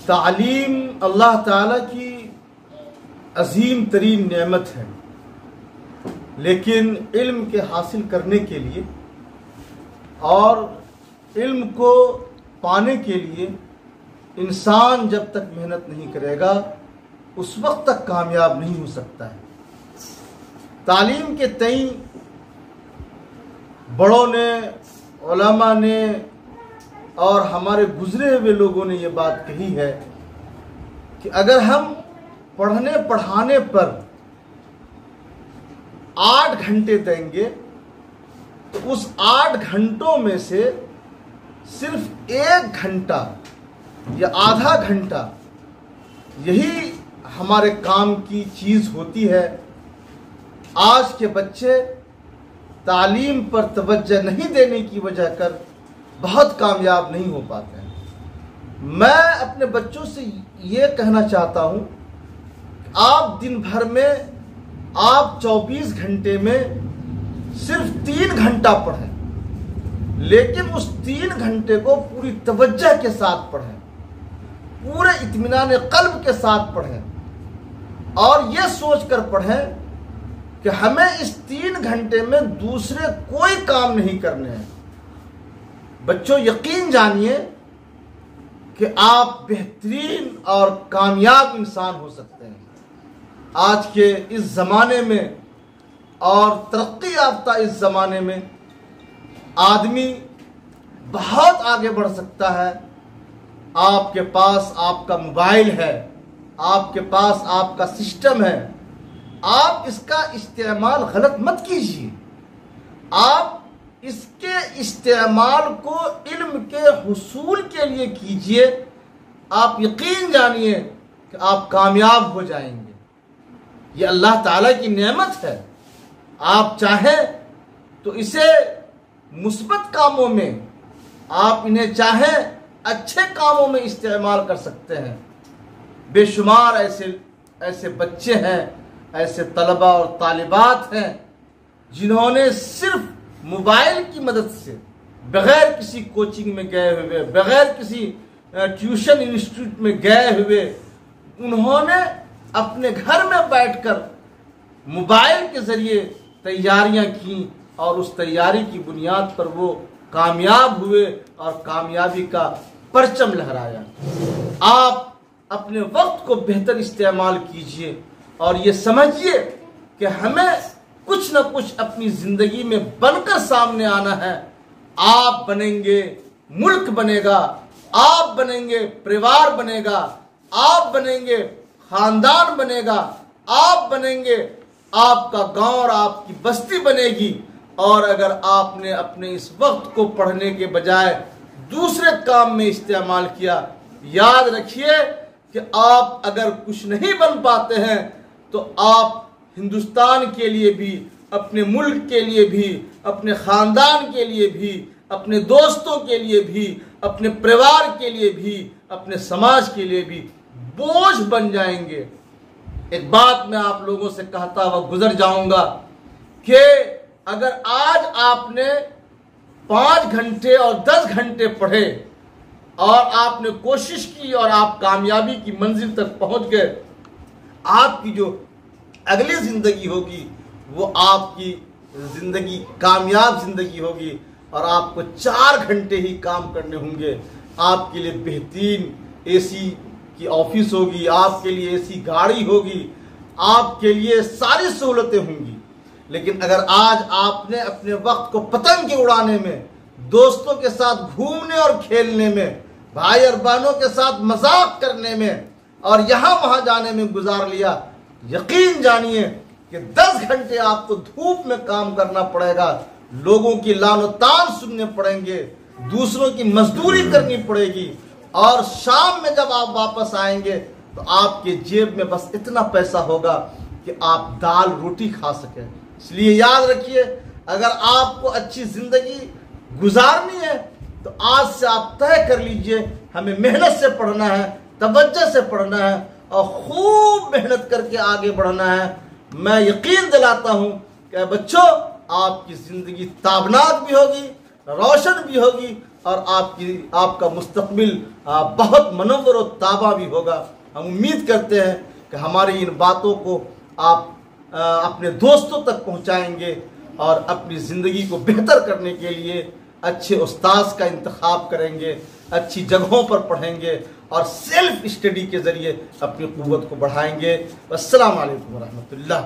तालीम अल्लाह ताला की अजीम तरीन नेमत है, लेकिन इल्म के हासिल करने के लिए और इल्म को पाने के लिए इंसान जब तक मेहनत नहीं करेगा उस वक्त तक कामयाब नहीं हो सकता है। तालीम के तई बड़ों ने, उलमा ने और हमारे गुजरे हुए लोगों ने ये बात कही है कि अगर हम पढ़ने पढ़ाने पर 8 घंटे देंगे तो उस 8 घंटों में से सिर्फ 1 घंटा या आधा घंटा यही हमारे काम की चीज होती है। आज के बच्चे तालीम पर तवज्जो नहीं देने की वजह कर बहुत कामयाब नहीं हो पाते हैं। मैं अपने बच्चों से ये कहना चाहता हूं, आप दिन भर में, आप 24 घंटे में सिर्फ 3 घंटा पढ़ें, लेकिन उस 3 घंटे को पूरी तवज्जो के साथ पढ़ें, पूरे इत्मीनान क़ल्ब के साथ पढ़ें और ये सोचकर पढ़ें कि हमें इस 3 घंटे में दूसरे कोई काम नहीं करने हैं। बच्चों, यकीन जानिए कि आप बेहतरीन और कामयाब इंसान हो सकते हैं। आज के इस ज़माने में और तरक्की याफ्ता इस ज़माने में आदमी बहुत आगे बढ़ सकता है। आपके पास आपका मोबाइल है, आपके पास आपका सिस्टम है, आप इसका इस्तेमाल गलत मत कीजिए। आप इसके इस्तेमाल को इल्म के हुसूल के लिए कीजिए। आप यकीन जानिए कि आप कामयाब हो जाएंगे। ये अल्लाह ताला की नेमत है। आप चाहें तो इसे मुस्बत कामों में, आप इन्हें चाहें अच्छे कामों में इस्तेमाल कर सकते हैं। बेशुमार ऐसे बच्चे हैं, ऐसे तलबा और तालिबात हैं जिन्होंने सिर्फ मोबाइल की मदद से, बगैर किसी कोचिंग में गए हुए, बगैर किसी ट्यूशन इंस्टीट्यूट में गए हुए, उन्होंने अपने घर में बैठकर मोबाइल के जरिए तैयारियां की और उस तैयारी की बुनियाद पर वो कामयाब हुए और कामयाबी का परचम लहराया। आप अपने वक्त को बेहतर इस्तेमाल कीजिए और ये समझिए कि हमें कुछ न कुछ अपनी जिंदगी में बनकर सामने आना है। आप बनेंगे, मुल्क बनेगा, आप बनेंगे, परिवार बनेगा, आप बनेंगे, खानदान बनेगा, आप बनेंगे, आपका गांव और आपकी बस्ती बनेगी। और अगर आपने अपने इस वक्त को पढ़ने के बजाय दूसरे काम में इस्तेमाल किया, याद रखिए कि आप अगर कुछ नहीं बन पाते हैं तो आप हिंदुस्तान के लिए भी, अपने मुल्क के लिए भी, अपने खानदान के लिए भी, अपने दोस्तों के लिए भी, अपने परिवार के लिए भी, अपने समाज के लिए भी बोझ बन जाएंगे। एक बात मैं आप लोगों से कहता हुआ गुजर जाऊंगा कि अगर आज आपने 5 घंटे और 10 घंटे पढ़े और आपने कोशिश की और आप कामयाबी की मंजिल तक पहुंच गए, आपकी जो अगली जिंदगी होगी वो आपकी जिंदगी कामयाब जिंदगी होगी और आपको 4 घंटे ही काम करने होंगे। आपके लिए बेहतरीन एसी की ऑफिस होगी, आपके लिए एसी गाड़ी होगी, आपके लिए सारी सहूलतें होंगी। लेकिन अगर आज आपने अपने वक्त को पतंग के उड़ाने में, दोस्तों के साथ घूमने और खेलने में, भाई और बहनों के साथ मजाक करने में और यहां वहां जाने में गुजार लिया, यकीन जानिए कि 10 घंटे आपको धूप में काम करना पड़ेगा, लोगों की लानो तान सुनने पड़ेंगे, दूसरों की मजदूरी करनी पड़ेगी और शाम में जब आप वापस आएंगे तो आपके जेब में बस इतना पैसा होगा कि आप दाल रोटी खा सकें। इसलिए याद रखिए, अगर आपको अच्छी जिंदगी गुजारनी है तो आज से आप तय कर लीजिए, हमें मेहनत से पढ़ना है, तवज्जो से पढ़ना है और खूब मेहनत करके आगे बढ़ना है। मैं यकीन दिलाता हूं कि बच्चों, आपकी जिंदगी ताबनाक भी होगी, रोशन भी होगी और आपका मुस्तकबिल बहुत मनव्वर और ताबा भी होगा। हम उम्मीद करते हैं कि हमारी इन बातों को आप अपने दोस्तों तक पहुंचाएंगे और अपनी ज़िंदगी को बेहतर करने के लिए अच्छे उस्ताद का इंतखाब करेंगे, अच्छी जगहों पर पढ़ेंगे और सेल्फ स्टडी के ज़रिए अपनी क़ुव्वत को बढ़ाएंगे। अस्सलामु अलैकुम व रहमतुल्लाह।